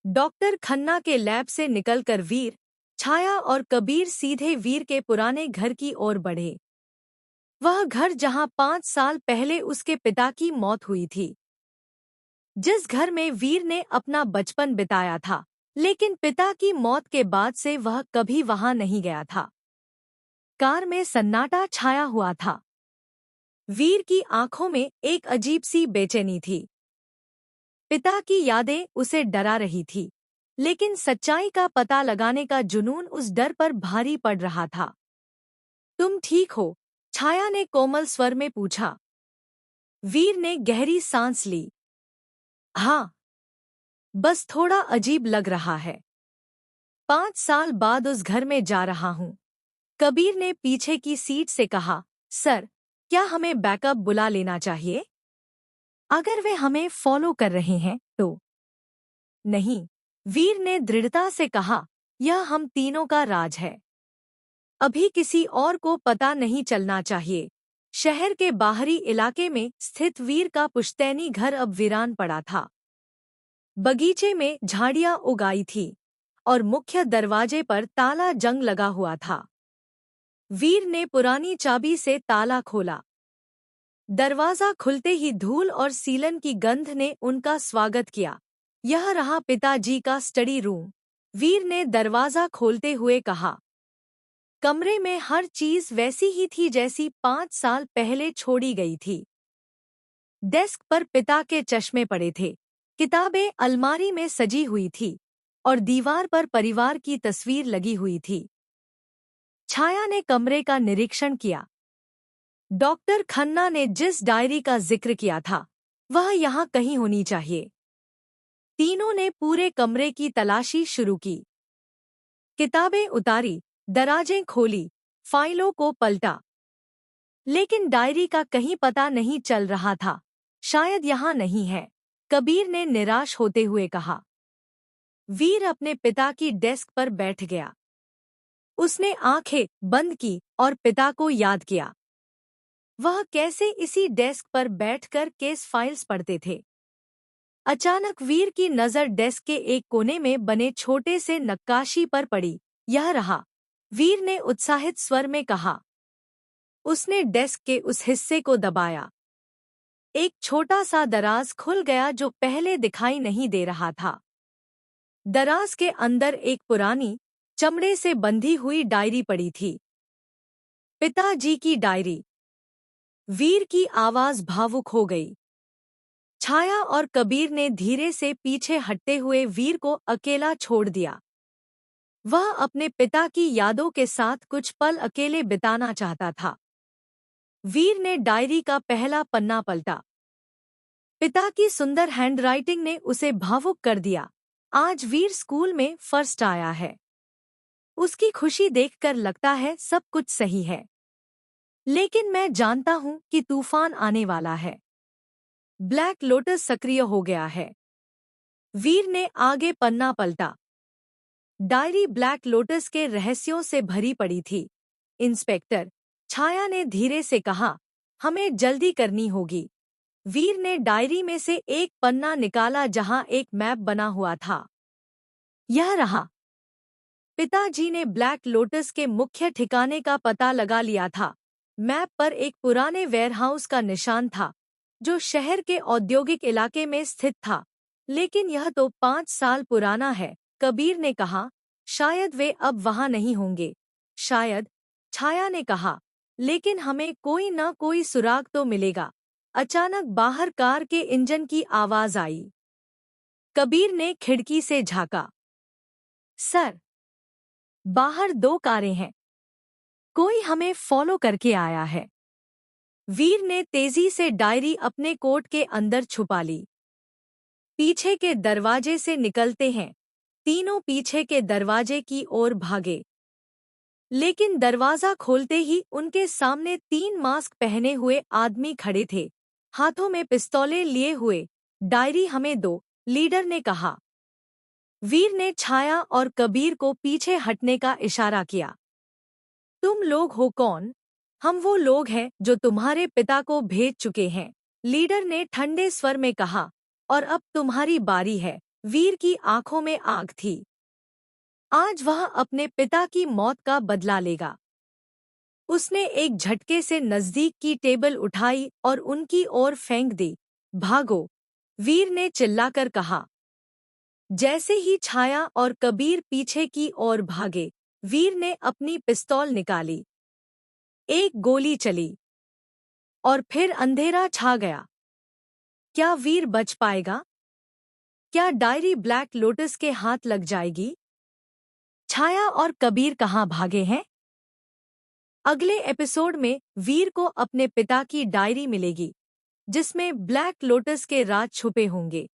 Doctor Khanna के lab से निकलकर वीर, छाया और कबीर सीधे वीर के पुराने घर की ओर बढ़े। वह घर जहां 5 साल पहले उसके पिता की मौत हुई थी। जिस घर में वीर ने अपना बचपन बिताया था, लेकिन पिता की मौत के बाद से वह कभी वहां नहीं गया था। कार में सन्नाटा छाया हुआ था। वीर की आंखों में एक अजीब सी बेचैनी थी। पिता की यादें उसे डरा रही थी, लेकिन सच्चाई का पता लगाने का जुनून उस डर पर भारी पड़ रहा था। तुम ठीक हो? छाया ने कोमल स्वर में पूछा। वीर ने गहरी सांस ली। हाँ, बस थोड़ा अजीब लग रहा है। 5 साल बाद उस घर में जा रहा हूँ। कबीर ने पीछे की सीट से कहा। सर, क्या हमें बैकअप बुला लेना चाहिए? अगर वे हमें फॉलो कर रहे हैं तो। नहीं, वीर ने दृढ़ता से कहा, यह हम तीनों का राज है। अभी किसी और को पता नहीं चलना चाहिए। शहर के बाहरी इलाके में स्थित वीर का पुश्तैनी घर अब वीरान पड़ा था। बगीचे में झाड़ियां उगाई थी और मुख्य दरवाजे पर ताला जंग लगा हुआ था। वीर ने पुरानी चाबी से ताला खोला। दरवाजा खुलते ही धूल और सीलन की गंध ने उनका स्वागत किया। यह रहा पिताजी का स्टडी रूम, वीर ने दरवाजा खोलते हुए कहा। कमरे में हर चीज वैसी ही थी जैसी 5 साल पहले छोड़ी गई थी। डेस्क पर पिता के चश्मे पड़े थे, किताबें अलमारी में सजी हुई थी और दीवार पर परिवार की तस्वीर लगी हुई थी। छाया ने कमरे का निरीक्षण किया। डॉक्टर खन्ना ने जिस डायरी का जिक्र किया था, वह यहाँ कहीं होनी चाहिए। तीनों ने पूरे कमरे की तलाशी शुरू की। किताबें उतारी, दराजें खोली, फाइलों को पलटा, लेकिन डायरी का कहीं पता नहीं चल रहा था। शायद यहाँ नहीं है, कबीर ने निराश होते हुए कहा। वीर अपने पिता की डेस्क पर बैठ गया। उसने आंखें बंद की और पिता को याद किया। वह कैसे इसी डेस्क पर बैठकर केस फाइल्स पढ़ते थे। अचानक वीर की नज़र डेस्क के एक कोने में बने छोटे से नक्काशी पर पड़ी। यह रहा, वीर ने उत्साहित स्वर में कहा। उसने डेस्क के उस हिस्से को दबाया। एक छोटा सा दराज खुल गया जो पहले दिखाई नहीं दे रहा था। दराज के अंदर एक पुरानी, चमड़े से बंधी हुई डायरी पड़ी थी। पिताजी की डायरी। वीर की आवाज भावुक हो गई। छाया और कबीर ने धीरे से पीछे हटते हुए वीर को अकेला छोड़ दिया। वह अपने पिता की यादों के साथ कुछ पल अकेले बिताना चाहता था। वीर ने डायरी का पहला पन्ना पलटा। पिता की सुंदर हैंडराइटिंग ने उसे भावुक कर दिया। आज वीर स्कूल में फर्स्ट आया है। उसकी खुशी देखकर लगता है सब कुछ सही है। लेकिन मैं जानता हूं कि तूफान आने वाला है। ब्लैक लोटस सक्रिय हो गया है। वीर ने आगे पन्ना पलटा। डायरी ब्लैक लोटस के रहस्यों से भरी पड़ी थी। इंस्पेक्टर, छाया ने धीरे से कहा, हमें जल्दी करनी होगी। वीर ने डायरी में से एक पन्ना निकाला जहां एक मैप बना हुआ था। यह रहा। पिताजी ने ब्लैक लोटस के मुख्य ठिकाने का पता लगा लिया था। मैप पर एक पुराने वेयरहाउस का निशान था, जो शहर के औद्योगिक इलाके में स्थित था। लेकिन यह तो 5 साल पुराना है, कबीर ने कहा। शायद वे अब वहां नहीं होंगे। शायद, छाया ने कहा। लेकिन हमें कोई न कोई सुराग तो मिलेगा। अचानक बाहर कार के इंजन की आवाज आई। कबीर ने खिड़की से झांका। सर, बाहर 2 कारें हैं। कोई हमें फॉलो करके आया है। वीर ने तेजी से डायरी अपने कोट के अंदर छुपा ली। पीछे के दरवाजे से निकलते हैं। तीनों पीछे के दरवाजे की ओर भागे। लेकिन दरवाजा खोलते ही उनके सामने 3 मास्क पहने हुए आदमी खड़े थे, हाथों में पिस्तौलें लिए हुए। डायरी हमें दो, लीडर ने कहा। वीर ने छाया और कबीर को पीछे हटने का इशारा किया। तुम लोग हो कौन? हम वो लोग हैं जो तुम्हारे पिता को भेज चुके हैं, लीडर ने ठंडे स्वर में कहा। और अब तुम्हारी बारी है। वीर की आंखों में आग थी। आज वह अपने पिता की मौत का बदला लेगा। उसने एक झटके से नजदीक की टेबल उठाई और उनकी ओर फेंक दी। भागो! वीर ने चिल्लाकर कहा। जैसे ही छाया और कबीर पीछे की ओर भागे, वीर ने अपनी पिस्तौल निकाली। एक गोली चली और फिर अंधेरा छा गया। क्या वीर बच पाएगा? क्या डायरी ब्लैक लोटस के हाथ लग जाएगी? छाया और कबीर कहाँ भागे हैं? अगले एपिसोड में वीर को अपने पिता की डायरी मिलेगी, जिसमें ब्लैक लोटस के राज छुपे होंगे।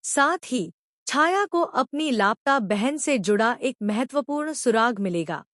साथ ही छाया को अपनी लापता बहन से जुड़ा एक महत्वपूर्ण सुराग मिलेगा।